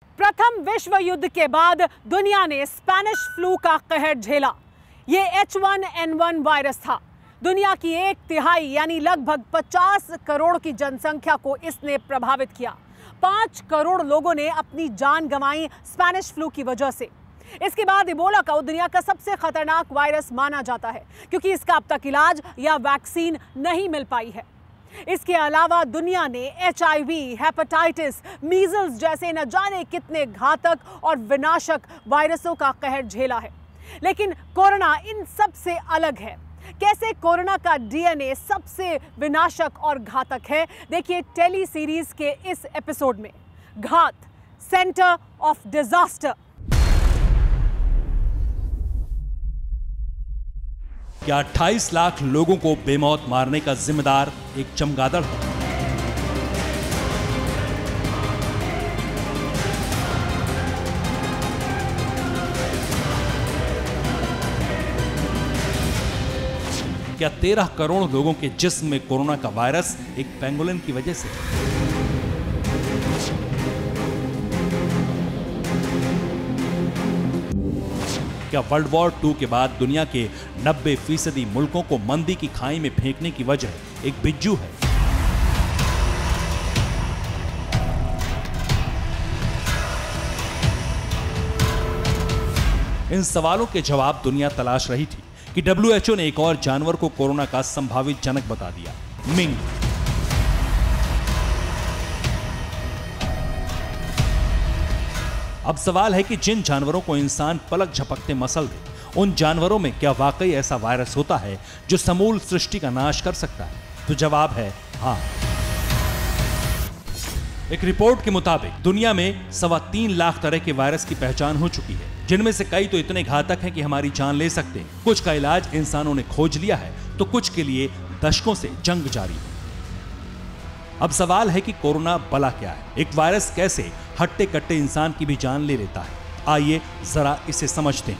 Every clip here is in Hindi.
प्रथम विश्व युद्ध के बाद दुनिया ने स्पेनिश फ्लू का कहर झेला। ये H1N1 वायरस था। दुनिया की 1/3 यानी लगभग 50 करोड़ की जनसंख्या को इसने प्रभावित किया। 5 करोड़ लोगों ने अपनी जान गंवाई स्पेनिश फ्लू की वजह से। इसके बाद इबोला को दुनिया का सबसे खतरनाक वायरस माना जाता है, क्योंकि इसका अब तक इलाज या वैक्सीन नहीं मिल पाई है। इसके अलावा दुनिया ने HIV, हेपेटाइटिस, मीजल्स जैसे न जाने कितने घातक और विनाशक वायरसों का कहर झेला है। लेकिन कोरोना इन सब से अलग है। कैसे कोरोना का DNA सबसे विनाशक और घातक है, देखिए टेली सीरीज के इस एपिसोड में। घात, सेंटर ऑफ डिजास्टर। क्या 28 लाख लोगों को बेमौत मारने का जिम्मेदार एक चमगादड़ है? क्या 13 करोड़ लोगों के जिस्म में कोरोना का वायरस एक पेंगोलिन की वजह से? क्या वर्ल्ड वॉर 2 के बाद दुनिया के 90% मुल्कों को मंदी की खाई में फेंकने की वजह एक बिज्जू है? इन सवालों के जवाब दुनिया तलाश रही थी कि WHO ने एक और जानवर को कोरोना का संभावित जनक बता दिया, मिंग। अब सवाल है कि जिन जानवरों को इंसान पलक झपकते मसल दे, उन जानवरों में क्या वाकई ऐसा वायरस होता है जो समूल सृष्टि का नाश कर सकता है? तो जवाब है हाँ। एक रिपोर्ट के मुताबिक दुनिया में 3.25 लाख तरह के वायरस की पहचान हो चुकी है, जिनमें से कई तो इतने घातक हैं कि हमारी जान ले सकते हैं। कुछ का इलाज इंसानों ने खोज लिया है, तो कुछ के लिए दशकों से जंग जारी है। अब सवाल है कि कोरोना बला क्या है? एक वायरस कैसे हट्टे कट्टे इंसान की भी जान ले लेता है? आइए जरा इसे समझते हैं।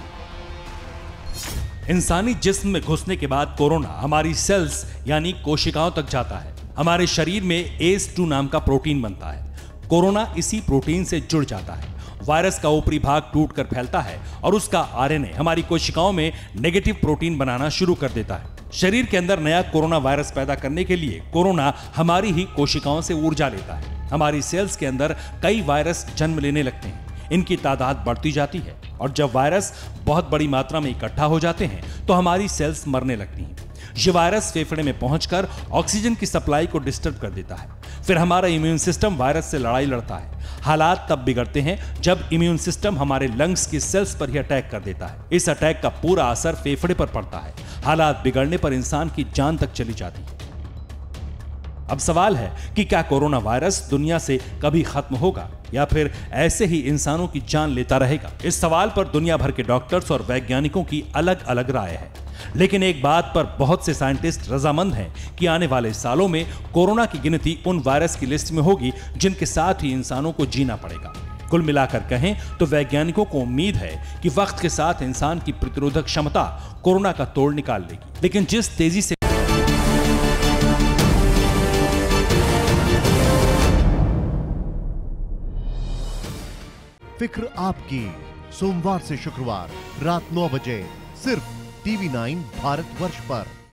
इंसानी जिस्म में घुसने के बाद कोरोना हमारी सेल्स यानी कोशिकाओं तक जाता है। हमारे शरीर में ACE2 नाम का प्रोटीन बनता है। कोरोना इसी प्रोटीन से जुड़ जाता है। वायरस का ऊपरी भाग टूटकर फैलता है और उसका RNA हमारी कोशिकाओं में नेगेटिव प्रोटीन बनाना शुरू कर देता है। शरीर के अंदर नया कोरोना वायरस पैदा करने के लिए कोरोना हमारी ही कोशिकाओं से ऊर्जा लेता है। हमारी सेल्स के अंदर कई वायरस जन्म लेने लगते हैं। इनकी तादाद बढ़ती जाती है और जब वायरस बहुत बड़ी मात्रा में इकट्ठा हो जाते हैं तो हमारी सेल्स मरने लगती हैं। ये वायरस फेफड़े में पहुंचकर ऑक्सीजन की सप्लाई को डिस्टर्ब कर देता है। फिर हमारा इम्यून सिस्टम वायरस से लड़ाई लड़ता है। हालात तब बिगड़ते हैं जब इम्यून सिस्टम हमारे लंग्स की सेल्स पर ही अटैक कर देता है। इस अटैक का पूरा असर फेफड़े पर पड़ता है। हालात बिगड़ने पर इंसान की जान तक चली जाती है। अब सवाल है कि क्या कोरोना वायरस दुनिया से कभी खत्म होगा या फिर ऐसे ही इंसानों की जान लेता रहेगा? इस सवाल पर दुनिया भर के डॉक्टर्स और वैज्ञानिकों की अलग अलग राय है। लेकिन एक बात पर बहुत से साइंटिस्ट रजामंद हैं कि आने वाले सालों में कोरोना की गिनती उन वायरस की लिस्ट में होगी जिनके साथ ही इंसानों को जीना पड़ेगा। कुल मिलाकर कहें तो वैज्ञानिकों को उम्मीद है कि वक्त के साथ इंसान की प्रतिरोधक क्षमता कोरोना का तोड़ निकाल लेगी। लेकिन जिस तेजी से फिक्र आपकी, सोमवार से शुक्रवार रात 9 बजे सिर्फ TV9 भारतवर्ष पर।